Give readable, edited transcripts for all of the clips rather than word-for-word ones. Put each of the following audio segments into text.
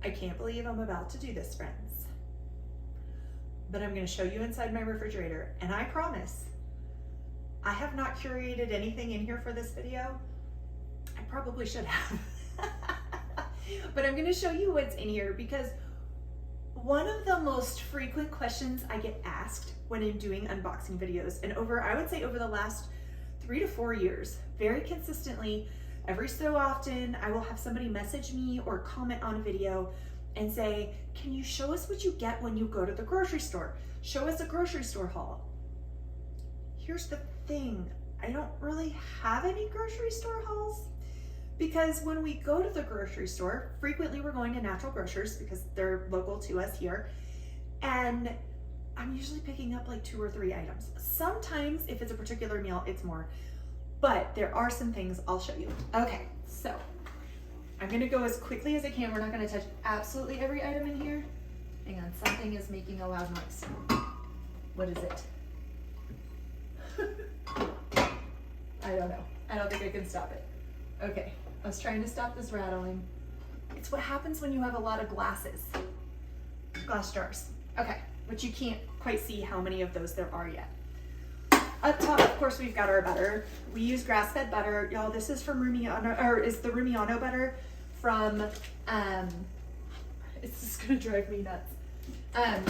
I can't believe I'm about to do this, friends. But I'm gonna show you inside my refrigerator, and I promise, I have not curated anything in here for this video. I probably should have. But I'm gonna show you what's in here because one of the most frequent questions I get asked when I'm doing unboxing videos, and I would say over the last 3 to 4 years, very consistently, every so often, I will have somebody message me or comment on a video and say, can you show us what you get when you go to the grocery store? Show us a grocery store haul. Here's the thing, I don't really have any grocery store hauls because when we go to the grocery store, frequently we're going to natural grocers because they're local to us here. And I'm usually picking up like 2 or 3 items. Sometimes if it's a particular meal, it's more, but there are some things I'll show you. Okay, so I'm gonna go as quickly as I can. We're not gonna touch absolutely every item in here. Hang on, something is making a loud noise. What is it? I don't know. I don't think I can stop it. Okay, I was trying to stop this rattling. It's what happens when you have a lot of glass jars. Okay, which you can't quite see how many of those there are yet. Up top, of course, we've got our butter. We use grass-fed butter. Y'all, this is from Rumiano, or is the Rumiano butter from, it's just gonna drive me nuts.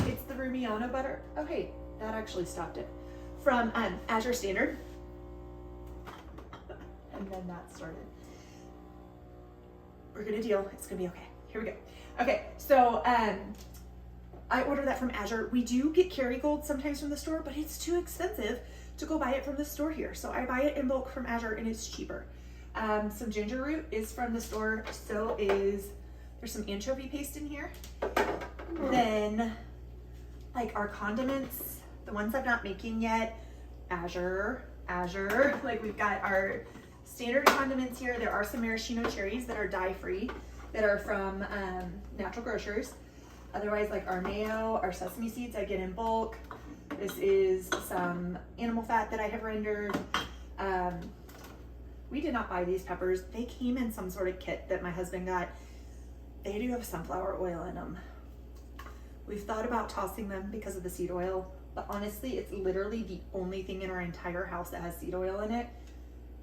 It's the Rumiano butter. Oh, hey, that actually stopped it. From Azure Standard. And then that started. We're gonna deal, it's gonna be okay. Here we go. Okay, so I ordered that from Azure. We do get Kerrygold sometimes from the store, but it's too expensive to go buy it from the store here. So I buy it in bulk from Azure and it's cheaper. Some ginger root is from the store. There's some anchovy paste in here. Then like our condiments, the ones I'm not making yet, Azure, like we've got our standard condiments here. There are some maraschino cherries that are dye-free that are from natural grocers. Otherwise, like our mayo, our sesame seeds I get in bulk. This is some animal fat that I have rendered. We did not buy these peppers. They came in some sort of kit that my husband got. They do have sunflower oil in them. We've thought about tossing them because of the seed oil, but honestly, it's literally the only thing in our entire house that has seed oil in it.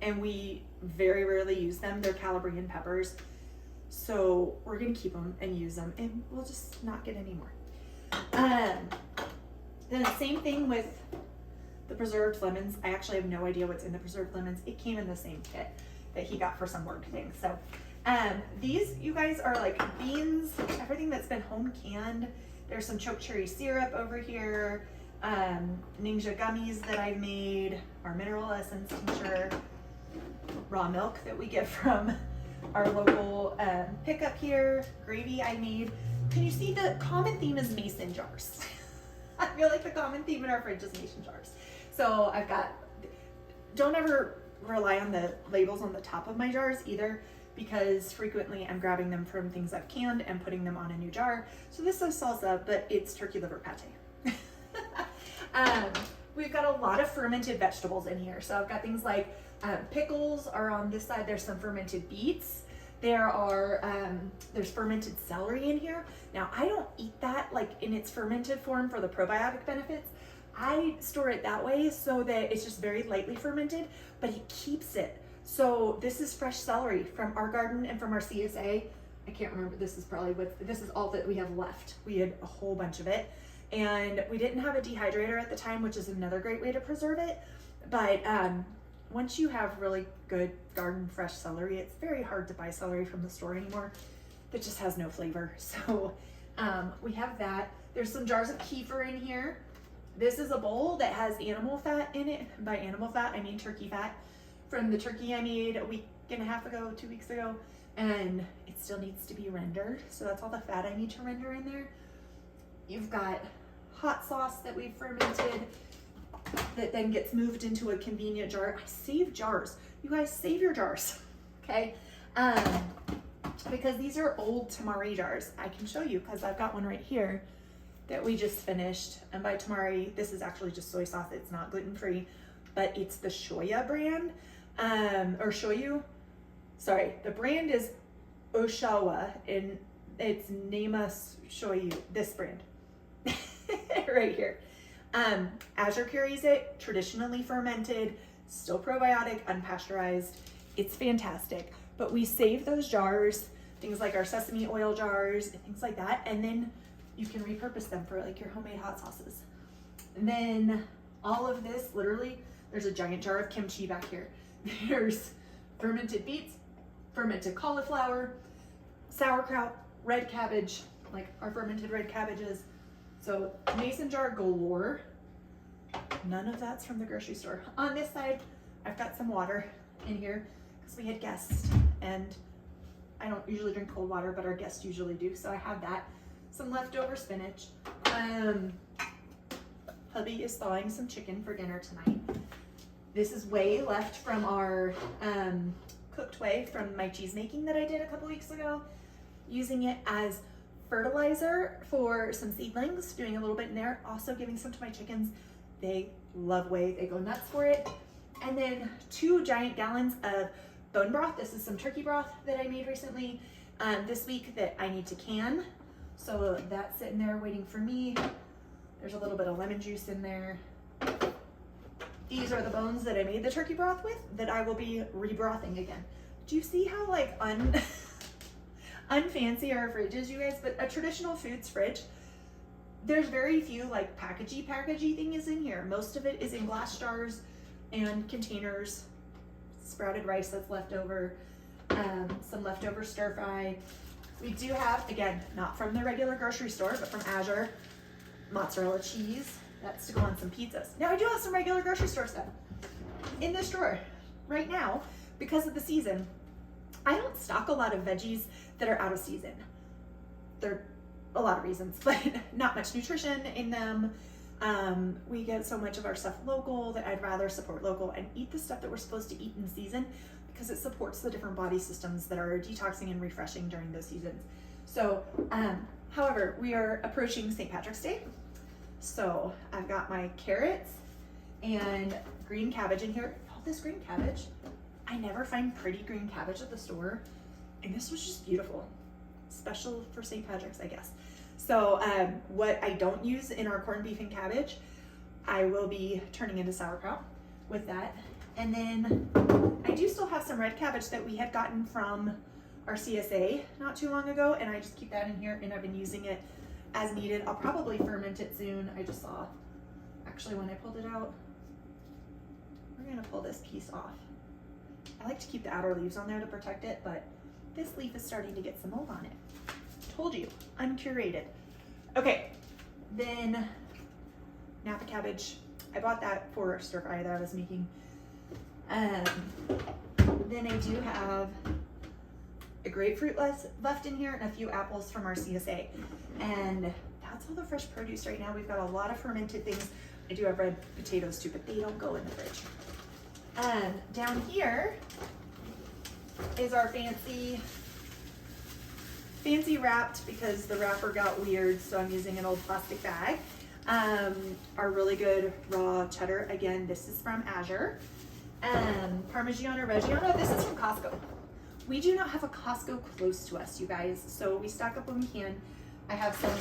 And we very rarely use them. They're Calabrian peppers. So we're gonna keep them and use them and we'll just not get any more. Then same thing with the preserved lemons. I actually have no idea what's in the preserved lemons. It came in the same kit that he got for some work things. So these, you guys, are like beans, everything that's been home canned. There's some choke cherry syrup over here, ninja gummies that I made, our mineral essence tincture, raw milk that we get from our local pickup here, gravy I made. Can you see the common theme is mason jars? I feel like the common theme in our fridge is mason jars. So I've got, don't ever rely on the labels on the top of my jars either, because frequently I'm grabbing them from things I've canned and putting them on a new jar. So this is salsa, but it's turkey liver pate. We've got a lot of fermented vegetables in here. So I've got things like pickles are on this side. There's some fermented beets. There's fermented celery in here. Now I don't eat that like in its fermented form for the probiotic benefits. I store it that way so that it's just very lightly fermented, but it keeps it. So this is fresh celery from our garden and from our CSA. I can't remember, this is all that we have left. We had a whole bunch of it. And we didn't have a dehydrator at the time, which is another great way to preserve it. But once you have really good garden fresh celery, it's very hard to buy celery from the store anymore. That just has no flavor. So we have that. There's some jars of kefir in here. This is a bowl that has animal fat in it. By animal fat, I mean turkey fat. From the turkey I made a week and a half ago, 2 weeks ago, and it still needs to be rendered. So that's all the fat I need to render in there. You've got hot sauce that we've fermented that then gets moved into a convenient jar. I save jars. You guys save your jars, okay? Because these are old tamari jars. I can show you because I've got one right here that we just finished. And by tamari, this is actually just soy sauce. It's not gluten-free, but it's the Shoya brand, or Shoyu. Sorry, the brand is Oshawa, and It's Nama Shoyu, this brand right here. Azure carries it, traditionally fermented, still probiotic, unpasteurized. It's fantastic. But we save those jars, things like our sesame oil jars, and things like that, and then you can repurpose them for like your homemade hot sauces. And then all of this, literally, there's a giant jar of kimchi back here. There's fermented beets, fermented cauliflower, sauerkraut, red cabbage, like our fermented red cabbages. So mason jar galore. None of that's from the grocery store. On this side, I've got some water in here because we had guests, and I don't usually drink cold water, but our guests usually do. So I have that. Some leftover spinach. Hubby is thawing some chicken for dinner tonight. This is whey left from our cooked whey from my cheese making that I did a couple weeks ago. Using it as fertilizer for some seedlings, doing a little bit in there, also giving some to my chickens. They love whey, they go nuts for it. And then 2 giant gallons of bone broth. This is some turkey broth that I made recently this week that I need to can. So that's sitting there waiting for me. There's a little bit of lemon juice in there. These are the bones that I made the turkey broth with that I will be rebrothing again. Do you see how like unfancy our fridge is, you guys? But a traditional foods fridge, there's very few like packagey things in here. Most of it is in glass jars and containers. Sprouted rice that's left over, some leftover stir fry. We do have, again, not from the regular grocery store, but from Azure, mozzarella cheese. That's to go on some pizzas. Now I do have some regular grocery store stuff in this drawer right now because of the season. I don't stock a lot of veggies that are out of season. There are a lot of reasons, but not much nutrition in them. We get so much of our stuff local that I'd rather support local and eat the stuff that we're supposed to eat in season because it supports the different body systems that are detoxing and refreshing during those seasons. So, however, we are approaching St. Patrick's Day. So I've got my carrots and green cabbage in here. All this green cabbage, I never find pretty green cabbage at the store. And this was just beautiful. Special for St. Patrick's, I guess. So what I don't use in our corned beef and cabbage, I will be turning into sauerkraut with that. And then I do still have some red cabbage that we had gotten from our CSA not too long ago. And I just keep that in here and I've been using it as needed. I'll probably ferment it soon. I just saw, actually when I pulled it out, we're gonna pull this piece off. I like to keep the outer leaves on there to protect it, but this leaf is starting to get some mold on it. Told you, uncurated. Okay, then Napa cabbage. I bought that for stir fry that I was making. Then I do have a grapefruit left in here and a few apples from our CSA. And that's all the fresh produce right now. We've got a lot of fermented things. I do have red potatoes too, but they don't go in the fridge. Down here is our fancy wrapped because the wrapper got weird, so I'm using an old plastic bag. Our really good raw cheddar. Again, this is from Azure. Parmigiano Reggiano, this is from Costco. We do not have a Costco close to us, you guys, so we stock up when we can. I have some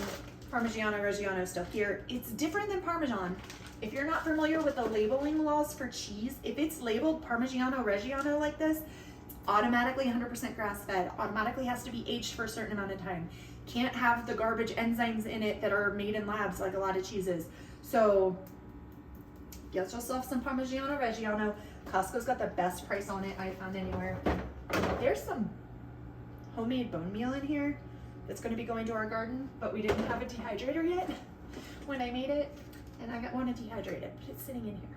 Parmigiano Reggiano stuff here. It's different than Parmesan. If you're not familiar with the labeling laws for cheese, if it's labeled Parmigiano Reggiano like this, it's automatically 100% grass-fed, automatically has to be aged for a certain amount of time. Can't have the garbage enzymes in it that are made in labs like a lot of cheeses. So get yourself some Parmigiano Reggiano. Costco's got the best price on it I found anywhere. There's some homemade bone meal in here that's going to be going to our garden, but we didn't have a dehydrator yet when I made it, and I want to dehydrate it, but it's sitting in here.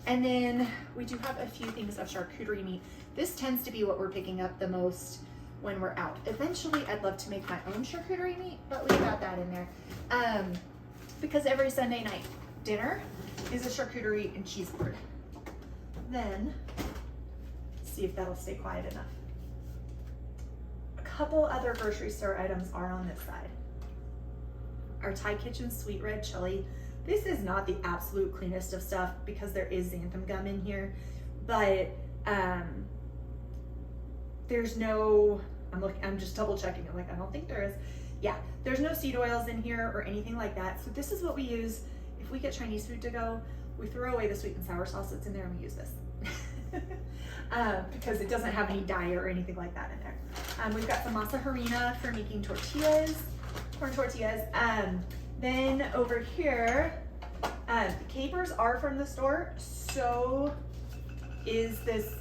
And then we do have a few things of charcuterie meat. This tends to be what we're picking up the most when we're out. Eventually, I'd love to make my own charcuterie meat, but we've got that in there. Because every Sunday night dinner is a charcuterie and cheese board. Then, see if that'll stay quiet enough. A couple other grocery store items are on this side. Our Thai Kitchen Sweet Red Chili. This is not the absolute cleanest of stuff because there is xanthan gum in here, but there's no I'm just double checking. I'm like, I don't think there is. Yeah, there's no seed oils in here or anything like that. So this is what we use if we get Chinese food to go. We throw away the sweet and sour sauce that's in there and we use this. Because it doesn't have any dye or anything like that in there. We've got some masa harina for making tortillas, corn tortillas. Then over here, the capers are from the store. So is this,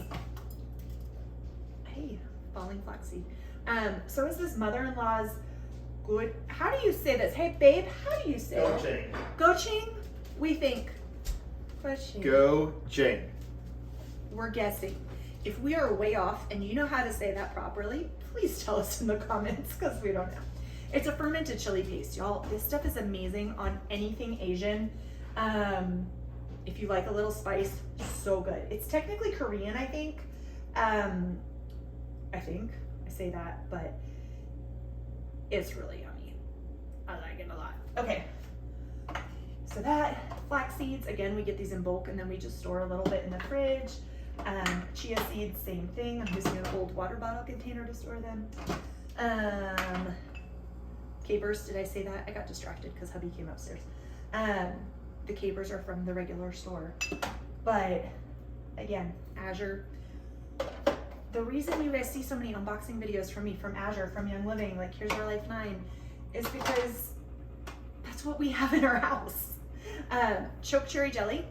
hey, falling flaxseed. So is this mother-in-law's good, how do you say this? Hey babe, how do you say it? Gochujang? We think. Gochujang. We're guessing. If we are way off and you know how to say that properly, please tell us in the comments because we don't know. It's a fermented chili paste, y'all. This stuff is amazing on anything Asian. If you like a little spice, so good. It's technically Korean, I think. I say that, but it's really yummy. I like it a lot. Okay. So that, flax seeds, again, we get these in bulk and then we just store a little bit in the fridge. Chia seeds, same thing. I'm using an old water bottle container to store them. Capers, did I say that? I got distracted because hubby came upstairs. The capers are from the regular store. But again, Azure. The reason you guys see so many unboxing videos from me from Azure, from Young Living, like Here's Our Life 9, is because that's what we have in our house. Choke cherry jelly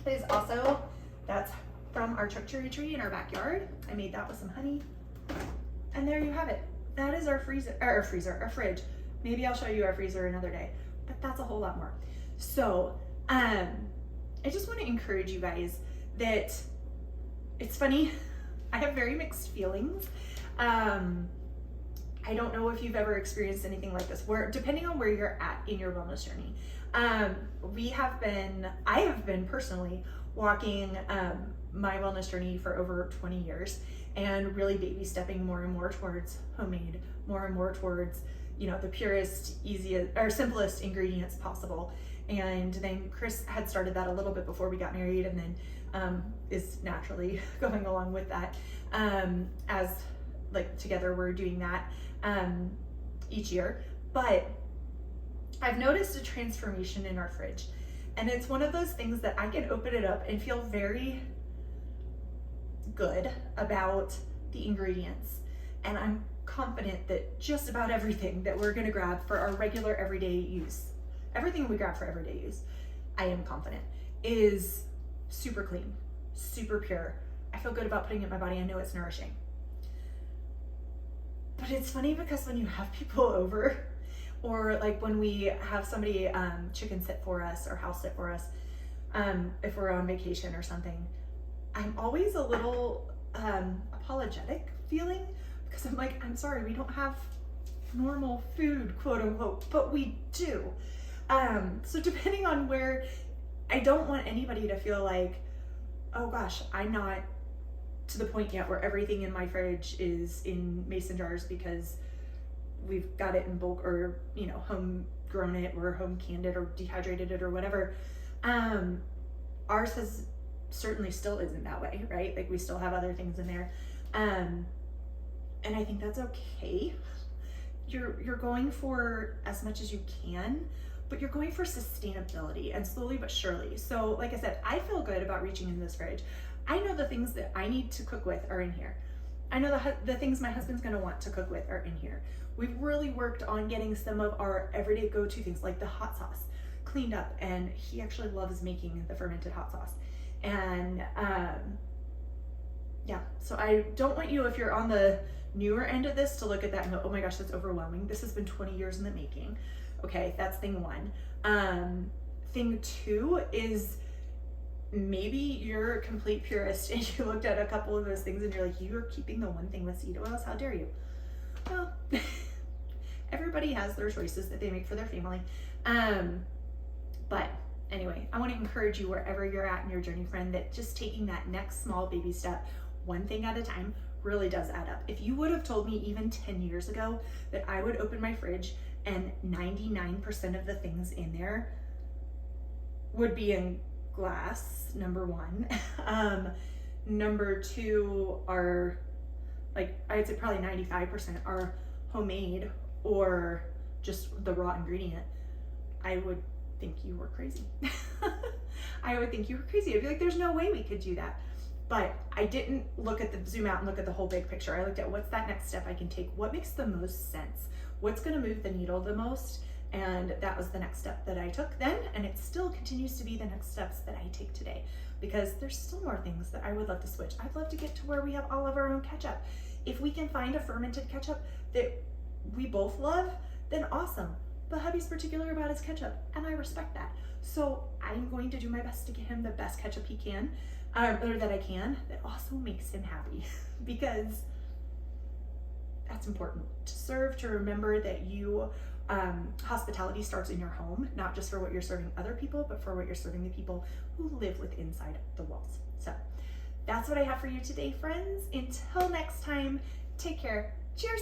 is also, that's from our choke cherry tree in our backyard. I made that with some honey. And there you have it. That is our our fridge. Maybe I'll show you our freezer another day, but that's a whole lot more. So, I just want to encourage you guys that it's funny. I have very mixed feelings. I don't know if you've ever experienced anything like this, where depending on where you're at in your wellness journey, I have been personally walking my wellness journey for over 20 years and really baby stepping more and more towards homemade, more and more towards, you know, the purest, easiest, or simplest ingredients possible. And then Chris had started that a little bit before we got married, and then is naturally going along with that. As like together we're doing that each year. But I've noticed a transformation in our fridge. And it's one of those things that I can open it up and feel very good about the ingredients. And I'm confident that just about everything that we're gonna grab for our regular everyday use, everything we grab for everyday use, I am confident, is super clean, super pure. I feel good about putting it in my body. I know it's nourishing. But it's funny because when you have people over, or like when we have somebody chicken sit for us or house sit for us, if we're on vacation or something, I'm always a little apologetic feeling, because I'm like, I'm sorry, we don't have normal food, quote unquote, but we do. So depending on where, I don't want anybody to feel like, oh gosh, I'm not to the point yet where everything in my fridge is in mason jars because we've got it in bulk, or, you know, home grown it or home canned it or dehydrated it or whatever. Ours has certainly still isn't that way, right? Like we still have other things in there. And I think that's okay. You're going for as much as you can, but you're going for sustainability, and slowly but surely. So like I said, I feel good about reaching in this fridge. I know the things that I need to cook with are in here. I know the things my husband's gonna want to cook with are in here. We've really worked on getting some of our everyday go-to things, like the hot sauce, cleaned up, and he actually loves making the fermented hot sauce. And yeah, so I don't want you, if you're on the newer end of this, to look at that and go, oh my gosh, that's overwhelming. This has been 20 years in the making. Okay, that's thing one. Thing two is, maybe you're a complete purist and you looked at a couple of those things and you're like, you're keeping the one thing with seed oils, how dare you? Well, everybody has their choices that they make for their family. But anyway, I want to encourage you wherever you're at in your journey, friend, that just taking that next small baby step, one thing at a time, really does add up. If you would have told me even 10 years ago that I would open my fridge and 99% of the things in there would be in glass, number one. Number two, are like I'd say probably 95% are homemade or just the raw ingredient, I would think you were crazy. I would think you were crazy. I'd be like, there's no way we could do that. But I didn't zoom out and look at the whole big picture. I looked at what's that next step I can take? What makes the most sense? What's gonna move the needle the most? And that was the next step that I took then, and it still continues to be the next steps that I take today, because there's still more things that I would love to switch. I'd love to get to where we have all of our own ketchup. If we can find a fermented ketchup that we both love, then awesome. But hubby's particular about his ketchup, and I respect that. So I'm going to do my best to get him the best ketchup he can, or that I can, that also makes him happy, because that's important to serve, to remember that you, hospitality starts in your home, not just for what you're serving other people, but for what you're serving the people who live with inside the walls. So that's what I have for you today, friends. Until next time, take care. Cheers.